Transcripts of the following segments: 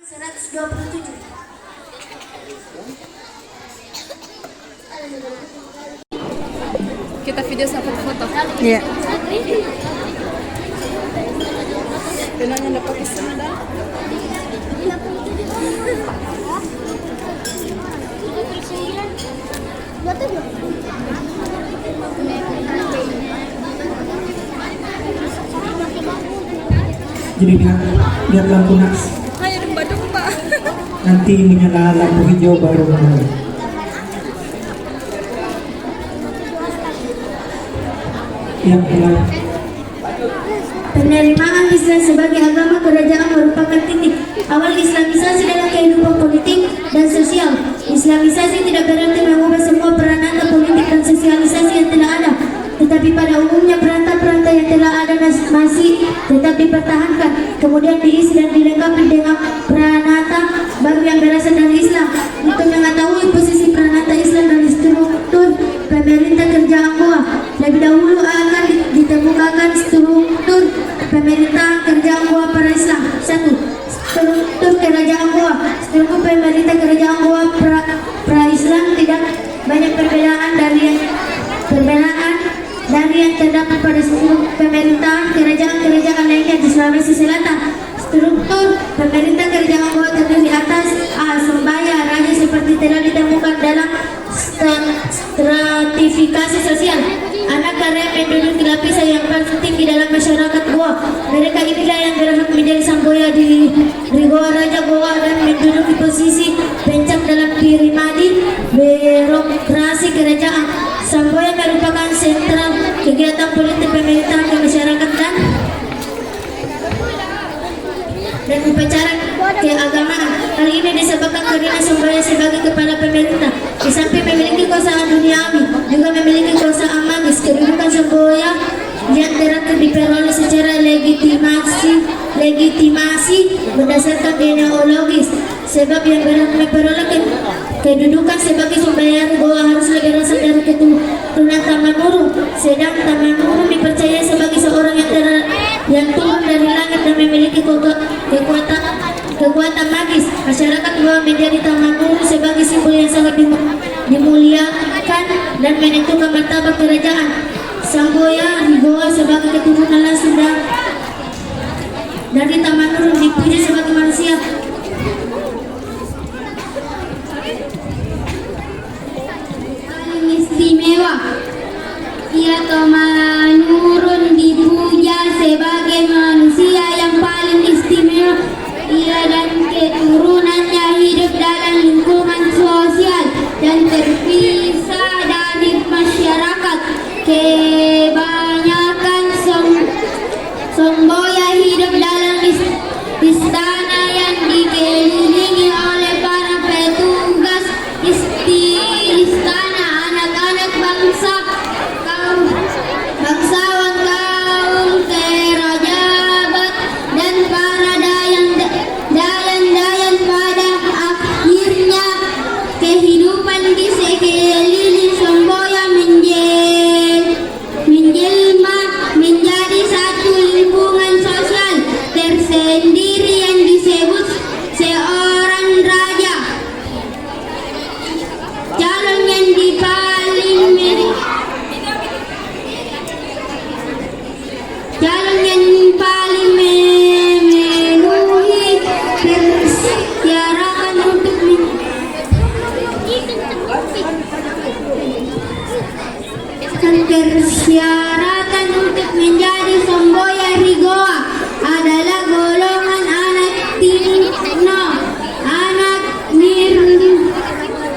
127. Kita video sampai foto. Iya. Kenanya dapat pesan dah. Jadi lihat lampu nas. Ayo domba-domba. Nanti menyala lampu hijau baru mulai. Yang mulai. Penerimaan Islam sebagai agama kerajaan merupakan titik awal Islamisasi dalam kehidupan politik dan sosial. Islamisasi tidak berarti mengubah semua peranata politik dan sosialisasi yang telah ada, tetapi pada umumnya perantau-perantau yang telah ada masih tetap dipertahankan, kemudian diisi dan dilengkapi dengan peranata baru yang berasal dari Islam. Untuk mengetahui posisi peranata Islam dan struktur pemerintah kerajaan Goa, lebih dahulu akan ditemukan struktur pemerintahan kerajaan Goa para Islam. 1. Struktur kerajaan Goa. Struktur pemerintah kerajaan Goa pra-Islam tidak banyak perbedaan dari yang terdapat pada struktur pemerintahan kerajaan-kerajaan lainnya di Sulawesi Selatan. Struktur pemerintah kerajaan Goa terdiri atas A. Sembaya raja seperti telah ditemukan dalam stratifikasi sosial. Anak karya menduduki lapisan yang paling tinggi dalam masyarakat Goa. Mereka inilah yang berhak menjadi samboya di Goa Raja Goa dan menduduki posisi pencak dalam piramidi birokrasi kerajaan. Samboya merupakan sentral kegiatan politik pemerintahan kemasyarakatan dan upacara keagamaan. Hal ini disebabkan karena Samboya sebagai kepala pemerintah, di samping memiliki kekuasaan duniawi, juga memiliki kekuasaan magis. Kedudukan Samboya yang terakhir diperoleh secara legitimasi berdasarkan genealogis. Sebab yang berhak memperoleh kedudukan sebagai Samboya Goa haruslah berasal dari keturunan Tamanuru. Sedang Tamanuru dipercaya sebagai seorang yang turun dari langit dan memiliki kekuatan magis. Masyarakat Goa menjadi Tamanuru sebagai simbol yang sangat dimuliakan dan menentukan martabat kerajaan. Samboya Goa sebagai keturunan langsung dari Tamanuru dipuji sebagai manusia istimewa. Ia Tamanurun dipuja sebagai manusia yang paling istimewa. Ia dan keturunannya hidup dalam lingkungan sosial dan terpisah dari masyarakat. Kebanyakan Samboya hidup dalam istana yang dikelilingi oleh para petugas istana, anak-anak bangsawan, kaum kerajabat dan para dayan-dayan. Pada akhirnya kehidupan di sekeliling Samboya menjelma menjadi satu lingkungan sosial tersendiri yang disebut seorang raja. Calon yang paling memenuhi persyaratan untuk menjadi Samboya Goa adalah golongan anak tino,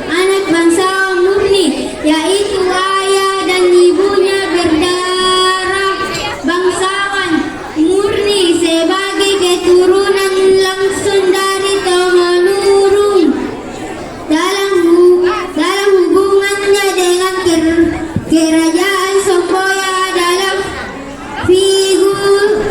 anak bangsawan murni, yaitu ayah dan ibunya berdarah bangsawan murni sebagai keturunan langsung dari Tamanurun. Dalam hubungannya dengan kerajaan, Samboya adalah figur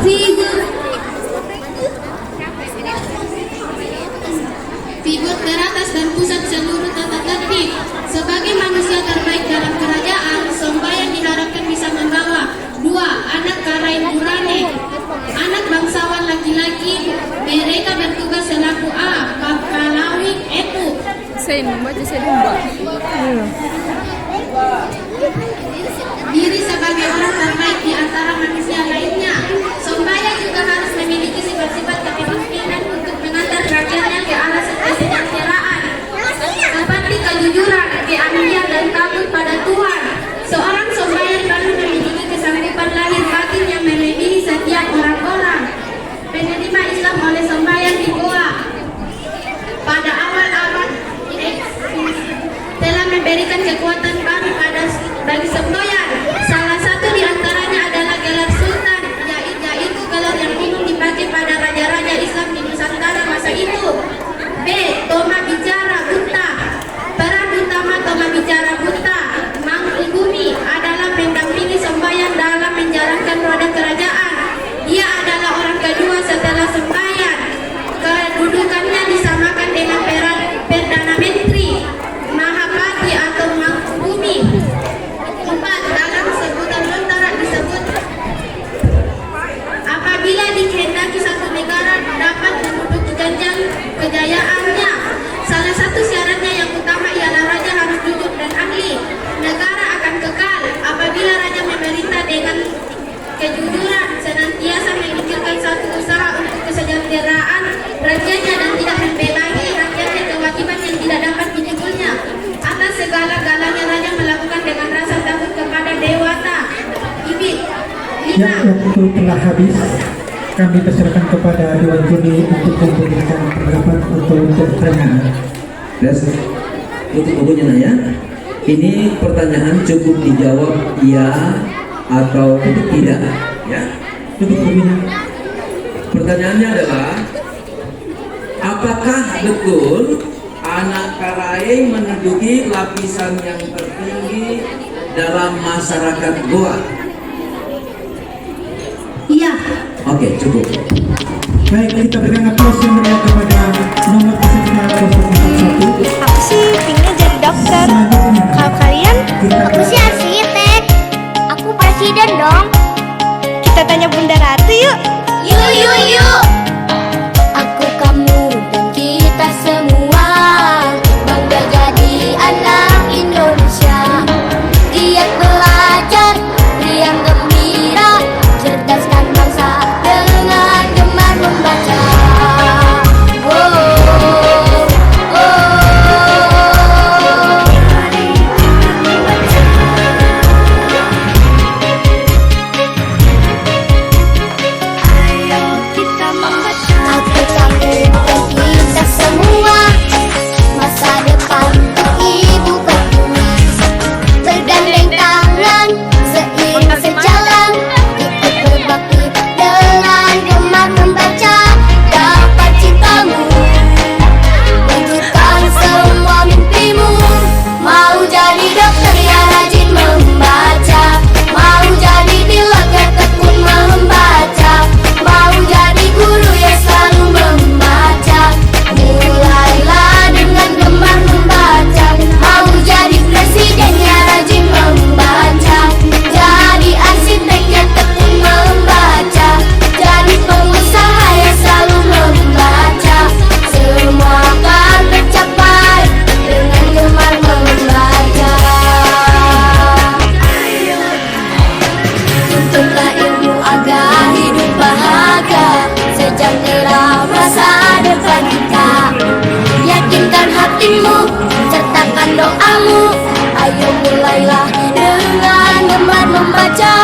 dan roda kerajaan. Dia adalah orang kedua setelah sembahyang. Kedudukannya disamakan dengan Perdana Menteri, Mahapati atau Bumi. 4. Dalam sebutan tentara disebut apabila dikehendaki satu negara dapat menduduki jenjang kejayaannya. Salah satu syaratnya yang utama ialah raja harus jujur dan ahli. Negara akan kekal apabila raja memerintah dengan kejujuran, senantiasa memikirkan satu usaha untuk kesejahteraan rakyatnya dan tidak membebangi rakyatnya kewajiban yang tidak dapat dipikunya. Atas segala-galanya raja melakukan dengan rasa takut kepada dewata. Ibit. Ya, waktu telah habis. Kami persilakan kepada Dewan Juri untuk memberikan pendapat untuk pertanyaan. Terus untuk bukunya Naya, ini pertanyaan cukup dijawab iya atau tidak, ya. Cukup berminat. Pertanyaannya adalah, apakah betul anak Karaeng menduduki lapisan yang tertinggi dalam masyarakat Goa? Iya. Oke, cukup. Baik, kita berikan aplaus yang meriah kepada nomor peserta 041. Aku sih pinginnya jadi dokter. Kalau kalian? Aku sih arsitek. Aku presiden dong. Kita tanya Bunda Ratu yuk. Yuk. Aku, kamu, dan kita semua bangga jadi anak Indonesia. Giat belajar, riang gembira, cerdaskan bangsa dengan gemar membaca. Sertakan doamu, ayo mulailah dengan gemar membaca.